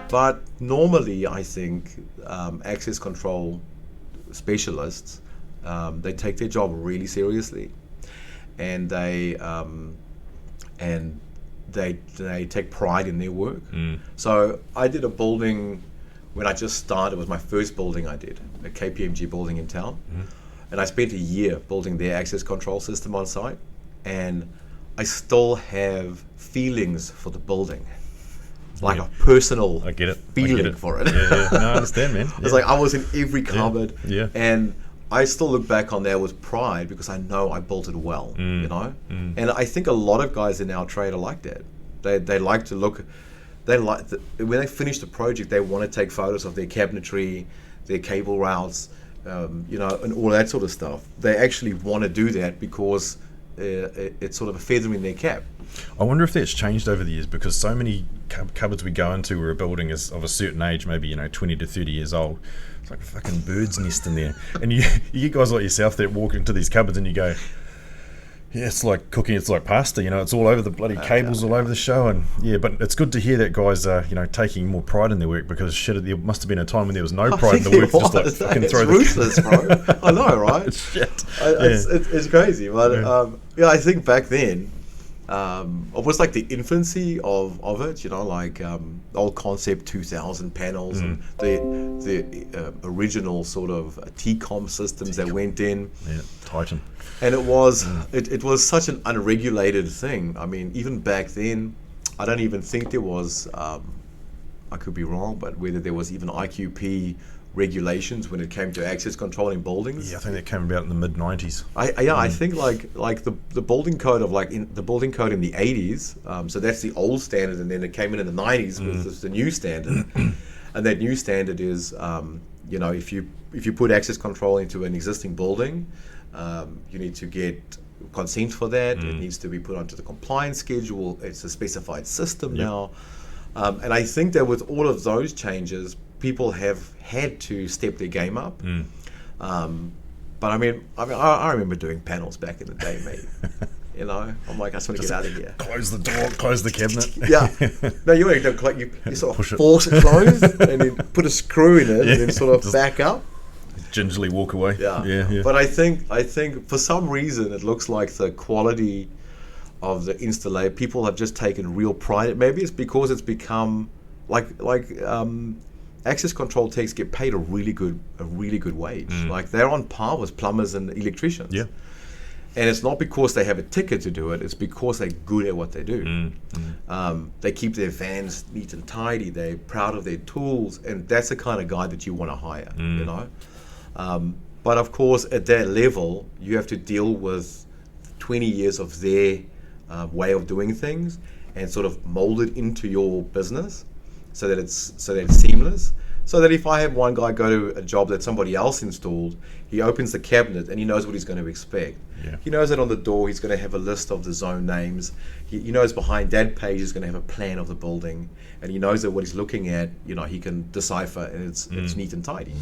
But normally, I think access control specialists, they take their job really seriously, and they take pride in their work. So I did a building when I just started. It was my first building I did, a KPMG building in town, and I spent a year building their access control system on site, and I still have feelings for the building. Like a personal feeling for it. Yeah. No, I understand, man. It's like I was in every cupboard, Yeah. and I still look back on that with pride because I know I built it well, you know. And I think a lot of guys in our trade are like that. They like to look. When they finish the project, they want to take photos of their cabinetry, their cable routes, you know, and all that sort of stuff. They actually want to do that because it's sort of a feather in their cap. I wonder if that's changed over the years, because so many cupboards we go into where a building is of a certain age, maybe 20 to 30 years old, it's like a fucking bird's nest in there, and you get guys like yourself that walk into these cupboards and you go, yeah, it's like cooking, it's like pasta, it's all over the bloody cables, all over the show. And but it's good to hear that guys are taking more pride in their work, because shit, there must have been a time when there was no pride in the work, just like fucking it's throw ruthless, bro. I know, right? Shit. It's crazy, but I think back then it was like the infancy of it, like old Concept 2000 panels and the original sort of T-com systems that went in. Yeah, Titan. And it was it was such an unregulated thing. I mean, even back then, I don't even think there was, I could be wrong, but whether there was even IQP regulations when it came to access control in buildings. Yeah, I think that came about in the mid-90s. I think like the building code of the building code in the 80s. So that's the old standard, and then it came in the 90s with the new standard. And that new standard is, if you put access control into an existing building, you need to get consent for that. It needs to be put onto the compliance schedule. It's a specified system now. And I think that with all of those changes, people have had to step their game up. But I mean, I remember doing panels back in the day, mate. I'm like, I just want to get out of here. Close the door, close the cabinet. Yeah. No, you want to you sort of force it closed and then put a screw in it and then sort of back up. Gingerly walk away. Yeah. But I think for some reason it looks like the quality of the installation, people have just taken real pride. Maybe it's because it's become like access control techs get paid a really good wage. Like they're on par with plumbers and electricians. Yeah. And it's not because they have a ticket to do it, it's because they're good at what they do. They keep their vans neat and tidy, they're proud of their tools, and that's the kind of guy that you want to hire, But of course, at that level, you have to deal with 20 years of their way of doing things and sort of mold it into your business so that it's seamless. So that if I have one guy go to a job that somebody else installed, he opens the cabinet and he knows what he's going to expect. Yeah. He knows that on the door he's going to have a list of the zone names. He knows behind that page he's going to have a plan of the building, and he knows that what he's looking at, he can decipher, and it's neat and tidy.